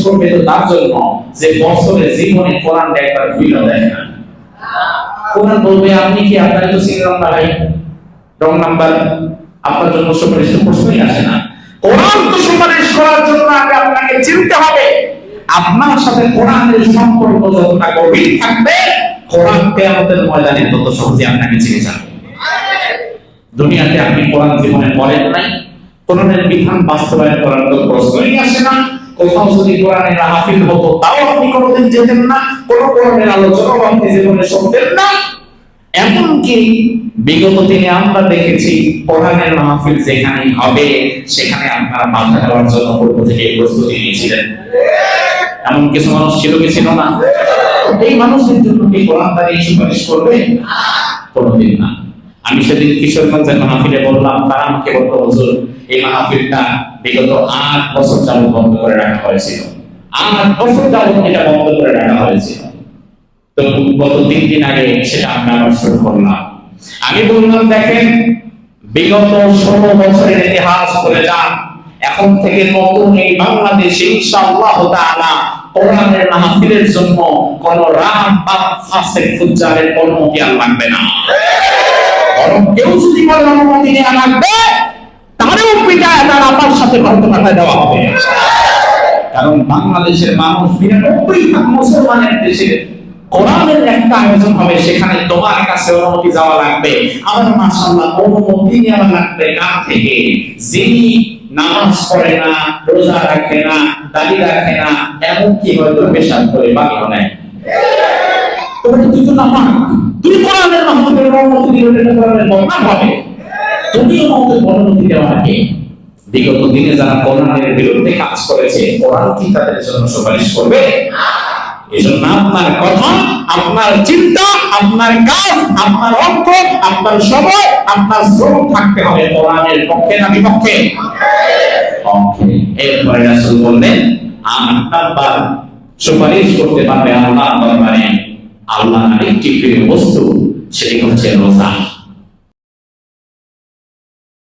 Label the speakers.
Speaker 1: করবে তো তার জন্য যে বছরে জীবনে কোরআনটা একবার খুলে দেয় না। কোরআন বলবে আপনি কি আপনার তো সিঙ্গল ভাই রং নাম্বার, আপনার জন্য সুপারিশের প্রশ্নই আসে না। কোরআন তো সুপারিশ করার জন্য আগে আপনাকে চিনতে হবে। আপনার সাথে কোরআনের সম্পর্ক যতটা গভীর থাকবে, কোরআন কিয়ামতের ময়দানে তত সহজে আপনাকে চিনে যাবে। দুনিয়াতে আপনি কোরআন জীবনে পড়েন নাই, কোরআনের বিধান বাস্তবায়ন করার তো প্রশ্নই আসে না। কোথাও যদি কোরআনের হাফিজ হতো তাও আপনি কোনোদিন যেতেন না, কোন কোরআনের আলোচনাও আপনি জীবনে শুনতেন না। এমনকি বিগত দিনে আমরা দেখেছি কোরআনের মাহফিল যেখানেই হবে সেখানে আপনারা মাথা দেওয়ার জন্য পূর্ব থেকে প্রস্তুতি নিয়েছিলেন। এমন কিছু মানুষ ছিল কি ছিল না? এই মানুষদের জন্য কি কোরআন দাঁড়িয়ে সুপারিশ করবে? কোনোদিন না। আমি সেদিন কিশোরগঞ্জের মাহফিলে বললাম, তারা আমাকে বলতো হুজুর এই মাহফিলটা বিগত 8 বছর যাবত বন্ধ করে রাখা হয়েছিল, 8 বছর যাবত এটা বন্ধ করে রাখা হয়েছিল। তো গত 3 দিন আগে সেটা আমরা আবার শুরু করলাম। আমি বললাম দেখেন, বিগত 16 বছরের ইতিহাস করে যান, এখন থেকে নতুন এই বাংলাদেশে ইনশাআল্লাহ তাআলা কোরআনের মাহফিলের জন্য কোন রাত বা ফাসিক ফুজ্জারের অনুমতি আর লাগবে না। বরং কেউ যদি বলে অনুমতি নেওয়া লাগবে, তারও পিটায় তার আপার সাথে ভারত পাঠায় দেওয়া হবে। কারণ বাংলাদেশের মানুষ 99% মুসলমানের দেশে কোরআনের একটা আয়োজন হবে, সেখানে তোমার কাছে অনুমতি যাওয়া লাগবে। আমার মাশাআল্লাহ অনুমতি নেওয়া লাগবে কার থেকে? যিনি নামাজ পড়ে না, রোজা রাখে না, দাড়ি রাখে না, এমনকি হয়তো পেশাব করে বাকিও নাই। তবে তুই তো নামাজ, তুই কোরআনের মাহফিলের অনুমতি দিলে এটা কোরআনের বদনাম হবে। তুমি অনুমতি দেওয়া কে? বিগত দিনে যারা কোরআনের বিরুদ্ধে কাজ করেছে, কোরআন কি তাদের জন্য সুপারিশ করবে? এজন্য আপনার কথা, আপনার চিন্তা, আপনার কাজ, আপনার অর্থ, আপনার সময়, আপনার শ্রম থাকতে হবে কোরআনের পক্ষে না বিপক্ষে? পক্ষে। এরপরে রাসূল বললেন, আপনার সুপারিশ করতে পারবে আল্লাহর দরবারে আল্লাহর আরেকটি প্রিয় বস্তু, সেটি হচ্ছে রোজা।